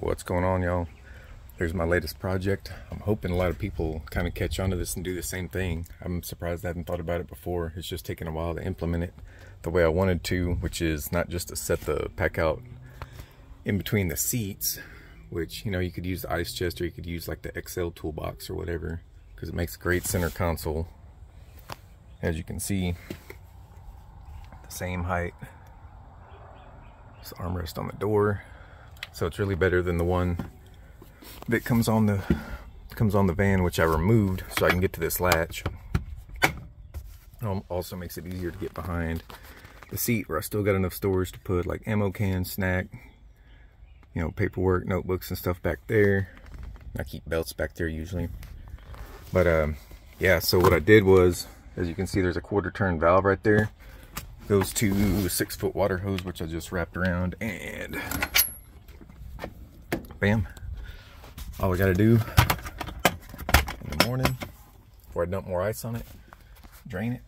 What's going on, y'all? There's my latest project. I'm hoping a lot of people kind of catch on to this and do the same thing. I'm surprised I hadn't thought about it before. It's just taken a while to implement it the way I wanted to, which is not just to set the Packout in between the seats, which, you know, you could use the ice chest or you could use like the XL toolbox or whatever, because it makes a great center console. As you can see, the same height. It's the armrest on the door, so it's really better than the one that comes on the van, which I removed so I can get to this latch. Also makes it easier to get behind the seat, where I still got enough storage to put like ammo cans, snack, you know, paperwork, notebooks and stuff back there. I keep belts back there usually. But yeah, so what I did was, as you can see, there's a quarter turn valve right there. Goes to a 6-foot water hose, which I just wrapped around, and bam. All I gotta do in the morning, before I dump more ice on it, drain it,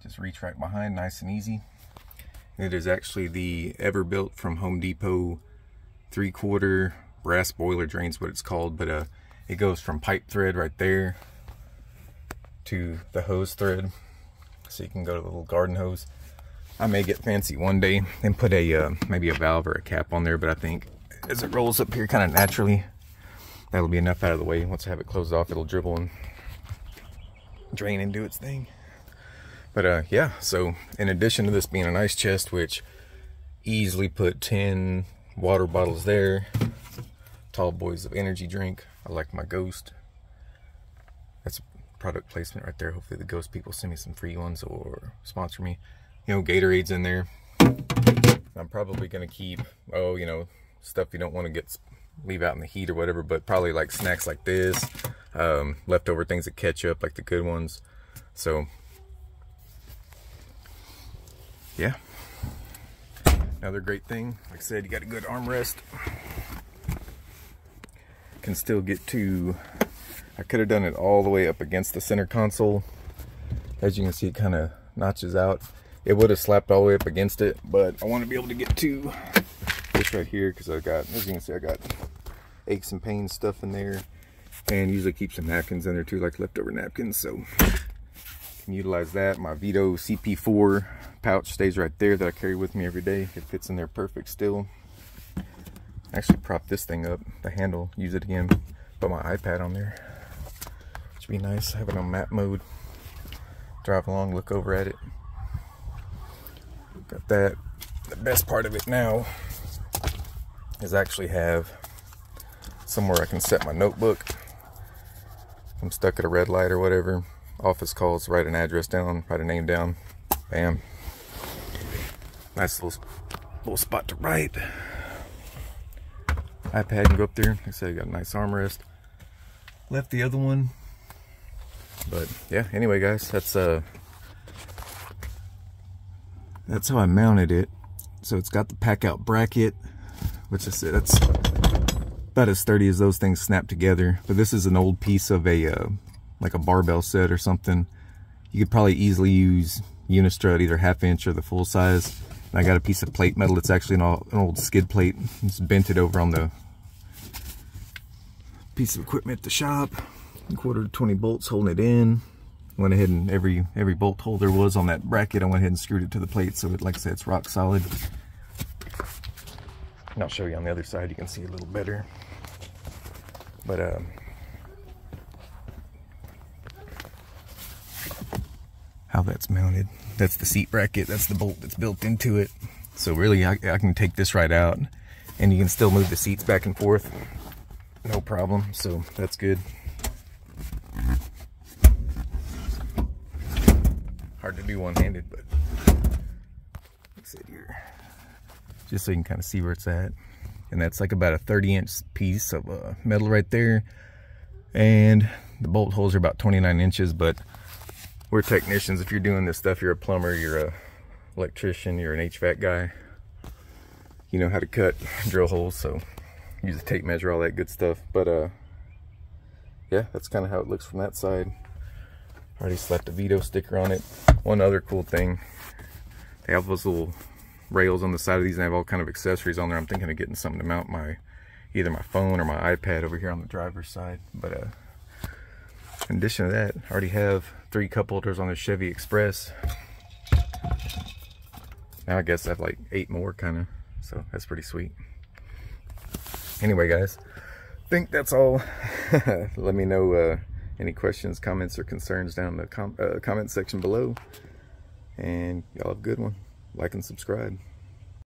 just reach right behind, nice and easy. It is actually the Everbuilt from Home Depot 3/4 brass boiler drain's what it's called, but it goes from pipe thread right there to the hose thread, so you can go to the little garden hose. I may get fancy one day and put a maybe a valve or a cap on there, but I think as it rolls up here kind of naturally, that'll be enough out of the way. Once I have it closed off, it'll dribble and drain and do its thing. But yeah, so in addition to this being an ice chest, which easily put 10 water bottles there, tall boys of energy drink. I like my Ghost. That's a product placement right there. Hopefully the Ghost people send me some free ones or sponsor me. You know, Gatorade's in there. I'm probably gonna keep, you know, stuff you don't want to leave out in the heat or whatever, but probably like snacks like this, leftover things that catch up, like the good ones. So yeah, another great thing, like I said, you got a good armrest. Can still get to, I could have done it all the way up against the center console. As you can see, it kind of notches out. It would have slapped all the way up against it, but I want to be able to get to this right here, because I got, as you can see, I got aches and pains stuff in there, and usually keep some napkins in there too, like leftover napkins, so can utilize that. My Vito CP4 pouch stays right there that I carry with me every day. It fits in there perfect still. Actually prop this thing up, the handle, use it again, put my iPad on there. Should be nice, have it on map mode, drive along, look over at it. Got that. The best part of it now is I actually have somewhere I can set my notebook. I'm stuck at a red light or whatever, office calls, write an address down, write a name down, bam. Nice little spot to write. iPad can go up there. Like I said, I got a nice armrest. Left the other one, but yeah. Anyway, guys, that's how I mounted it. So it's got the Packout bracket, which I said that's about as sturdy as those things snap together. But this is an old piece of a like a barbell set or something. You could probably easily use Unistrut, either 1/2 inch or the full size. And I got a piece of plate metal. It's actually an old skid plate. It's bent it over on the piece of equipment at the shop. 1/4 20 bolts holding it in. Went ahead and every bolt hole there was on that bracket, I went ahead and screwed it to the plate, so it, like I said, it's rock solid. And I'll show you on the other side, you can see a little better. But how that's mounted, that's the seat bracket, that's the bolt that's built into it. So really I can take this right out and you can still move the seats back and forth, no problem. So that's good. Hard to do one-handed, but let's sit here just so you can kind of see where it's at. And that's like about a 30-inch piece of metal right there, and the bolt holes are about 29 inches. But we're technicians. If you're doing this stuff, you're a plumber, you're a electrician, you're an HVAC guy, you know how to cut drill holes, so use a tape measure, all that good stuff. But yeah, that's kind of how it looks from that side. Already slapped a Vito sticker on it. One other cool thing, they have those little rails on the side of these, and I have all kind of accessories on there. I'm thinking of getting something to mount my either my phone or my iPad over here on the driver's side. But in addition to that, I already have 3 cup holders on the Chevy Express. Now I guess I have like 8 more kind of, so that's pretty sweet. Anyway guys, I think that's all. Let me know any questions, comments, or concerns down in the comment section below. And y'all have a good one. Like and subscribe.